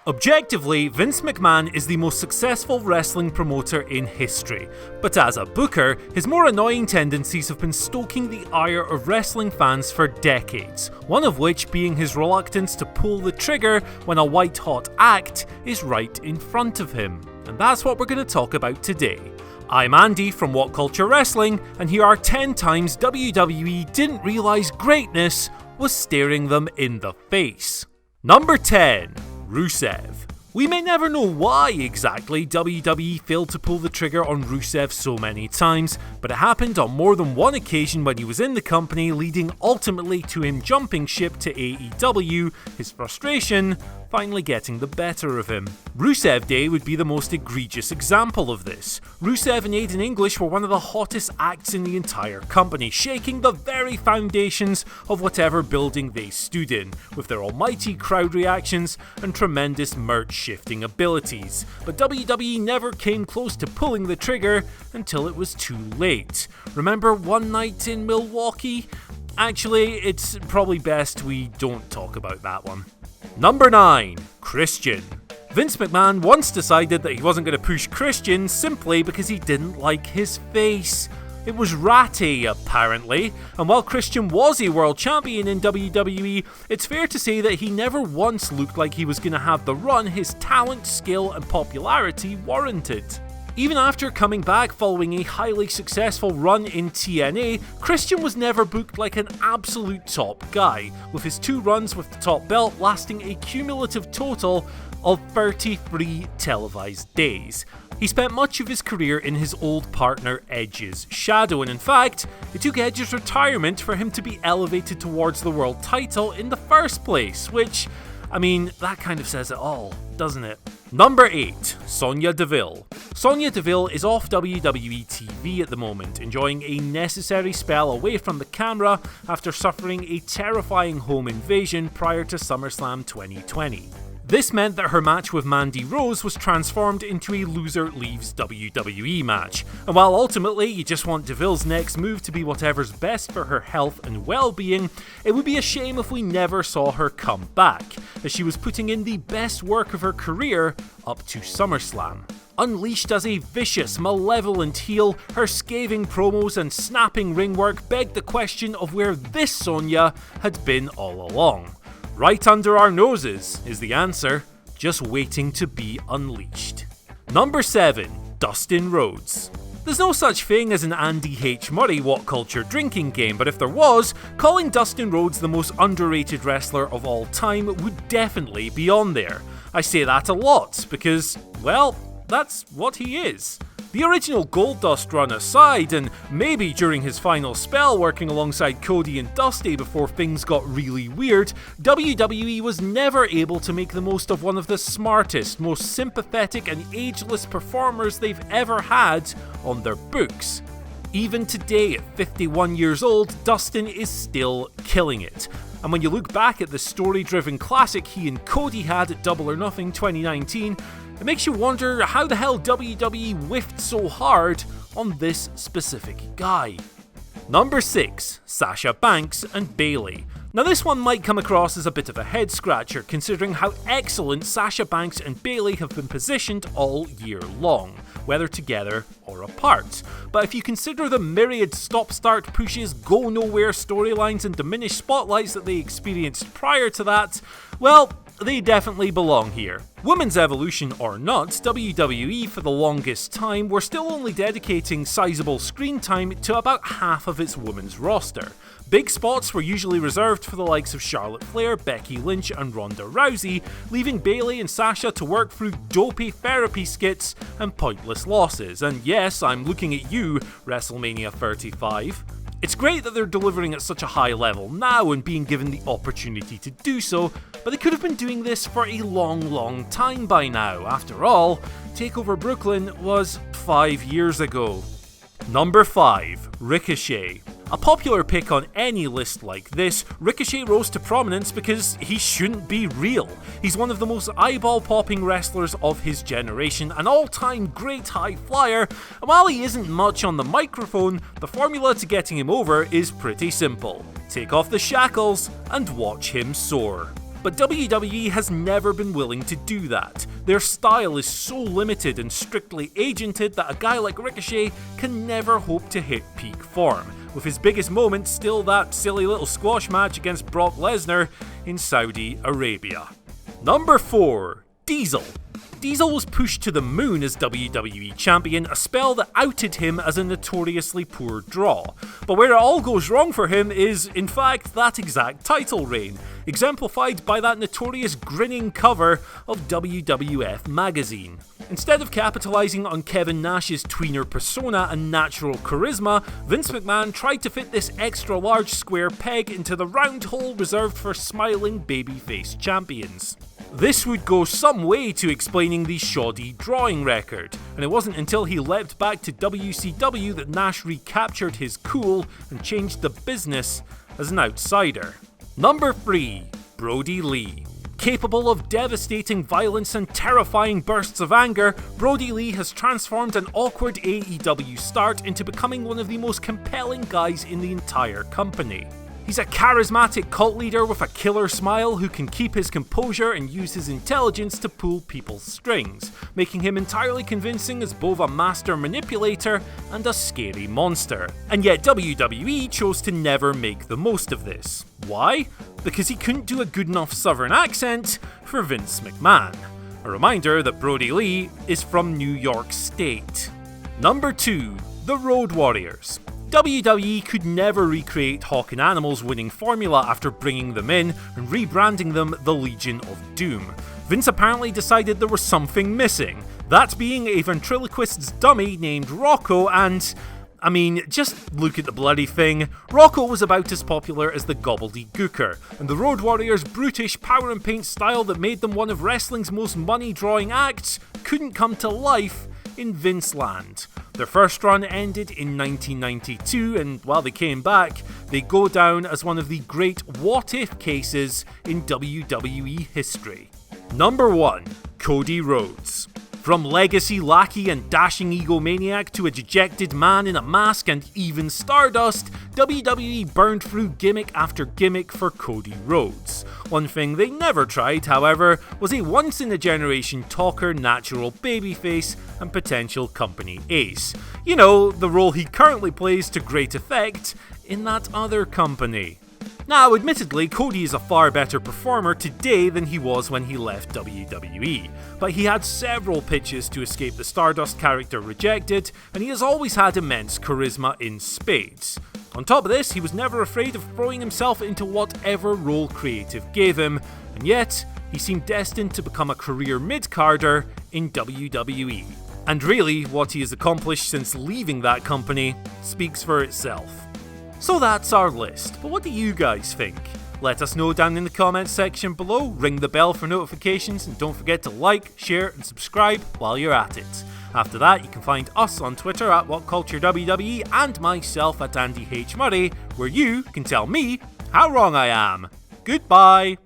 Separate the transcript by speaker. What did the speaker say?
Speaker 1: Objectively, Vince McMahon is the most successful wrestling promoter in history, but as a booker, his more annoying tendencies have been stoking the ire of wrestling fans for decades, one of which being his reluctance to pull the trigger when a white-hot act is right in front of him. And that's what we're going to talk about today. I'm Andy from What Culture Wrestling, and here are 10 times WWE didn't realise greatness was staring them in the face. Number 10. Rusev. We may never know why exactly WWE failed to pull the trigger on Rusev so many times, but it happened on more than one occasion when he was in the company, leading ultimately to him jumping ship to AEW, his frustration finally getting the better of him. Rusev Day would be the most egregious example of this. Rusev and Aiden English were one of the hottest acts in the entire company, shaking the very foundations of whatever building they stood in, with their almighty crowd reactions and tremendous merch shifting abilities. But WWE never came close to pulling the trigger until it was too late. Remember one night in Milwaukee? Actually, it's probably best we don't talk about that one. Number 9. Christian. Vince McMahon once decided that he wasn't going to push Christian simply because he didn't like his face. It was ratty, apparently, and while Christian was a world champion in WWE, it's fair to say that he never once looked like he was going to have the run his talent, skill and popularity warranted. Even after coming back following a highly successful run in TNA, Christian was never booked like an absolute top guy, with his 2 runs with the top belt lasting a cumulative total of 33 televised days. He spent much of his career in his old partner Edge's shadow, and in fact, it took Edge's retirement for him to be elevated towards the world title in the first place, which, that kind of says it all, doesn't it? Number 8. Sonja Deville. Sonja Deville is off WWE TV at the moment, enjoying a necessary spell away from the camera after suffering a terrifying home invasion prior to SummerSlam 2020. This meant that her match with Mandy Rose was transformed into a loser leaves WWE match. And while ultimately you just want Deville's next move to be whatever's best for her health and well-being, it would be a shame if we never saw her come back, as she was putting in the best work of her career up to SummerSlam. Unleashed as a vicious, malevolent heel, her scathing promos and snapping ring work begged the question of where this Sonja had been all along. Right under our noses is the answer, just waiting to be unleashed. Number 7. Dustin Rhodes. There's no such thing as an Andy H. Murray What Culture drinking game, but if there was, calling Dustin Rhodes the most underrated wrestler of all time would definitely be on there. I say that a lot because, well, that's what he is. The original Goldust run aside, and maybe during his final spell working alongside Cody and Dusty before things got really weird, WWE was never able to make the most of one of the smartest, most sympathetic and ageless performers they've ever had on their books. Even today, at 51 years old, Dustin is still killing it. And when you look back at the story-driven classic he and Cody had at Double or Nothing 2019, it makes you wonder how the hell WWE whiffed so hard on this specific guy. Number 6. Sasha Banks and Bayley. Now this one might come across as a bit of a head scratcher considering how excellent Sasha Banks and Bayley have been positioned all year long, whether together or apart. But if you consider the myriad stop-start pushes, go-nowhere storylines and diminished spotlights that they experienced prior to that, well, they definitely belong here. Women's evolution or not, WWE for the longest time were still only dedicating sizable screen time to about half of its women's roster. Big spots were usually reserved for the likes of Charlotte Flair, Becky Lynch and Ronda Rousey, leaving Bayley and Sasha to work through dopey therapy skits and pointless losses. And yes, I'm looking at you, WrestleMania 35. It's great that they're delivering at such a high level now and being given the opportunity to do so, but they could have been doing this for a long time by now. After all, TakeOver Brooklyn was 5 years ago. Number 5. Ricochet. A popular pick on any list like this, Ricochet rose to prominence because he shouldn't be real. He's one of the most eyeball-popping wrestlers of his generation, an all-time great high flyer, and while he isn't much on the microphone, the formula to getting him over is pretty simple. Take off the shackles and watch him soar. But WWE has never been willing to do that. Their style is so limited and strictly agented that a guy like Ricochet can never hope to hit peak form, with his biggest moment still that silly little squash match against Brock Lesnar in Saudi Arabia. Number 4. Diesel. Diesel was pushed to the moon as WWE champion, a spell that outed him as a notoriously poor draw. But where it all goes wrong for him is, in fact, that exact title reign, exemplified by that notorious grinning cover of WWF magazine. Instead of capitalising on Kevin Nash's tweener persona and natural charisma, Vince McMahon tried to fit this extra large square peg into the round hole reserved for smiling babyface champions. This would go some way to explaining the shoddy drawing record, and it wasn't until he leapt back to WCW that Nash recaptured his cool and changed the business as an outsider. Number 3. Brodie Lee. Capable of devastating violence and terrifying bursts of anger, Brodie Lee has transformed an awkward AEW start into becoming one of the most compelling guys in the entire company. He's a charismatic cult leader with a killer smile who can keep his composure and use his intelligence to pull people's strings, making him entirely convincing as both a master manipulator and a scary monster. And yet WWE chose to never make the most of this. Why? Because he couldn't do a good enough southern accent for Vince McMahon. A reminder that Brodie Lee is from New York State. Number 2. The Road Warriors. WWE could never recreate Hawk and Animal's winning formula after bringing them in and rebranding them the Legion of Doom. Vince apparently decided there was something missing, that being a ventriloquist's dummy named Rocco, and I mean, just look at the bloody thing. Rocco was about as popular as the Gobbledygooker, and the Road Warriors' brutish power and paint style that made them one of wrestling's most money-drawing acts couldn't come to life in Vince land. Their first run ended in 1992, and while they came back, they go down as one of the great what-if cases in WWE history. Number 1. Cody Rhodes. From legacy lackey and dashing egomaniac to a dejected man in a mask and even Stardust, WWE burned through gimmick after gimmick for Cody Rhodes. One thing they never tried, however, was a once-in-a-generation talker, natural babyface, and potential company ace. You know, the role he currently plays to great effect in that other company. Now, admittedly, Cody is a far better performer today than he was when he left WWE, but he had several pitches to escape the Stardust character rejected, and he has always had immense charisma in spades. On top of this, he was never afraid of throwing himself into whatever role creative gave him, and yet, he seemed destined to become a career mid-carder in WWE. And really, what he has accomplished since leaving that company speaks for itself. So that's our list, but what do you guys think? Let us know down in the comments section below, ring the bell for notifications, and don't forget to like, share and subscribe while you're at it. After that, you can find us on Twitter at WhatCultureWWE and myself at Andy H. Murray, where you can tell me how wrong I am. Goodbye!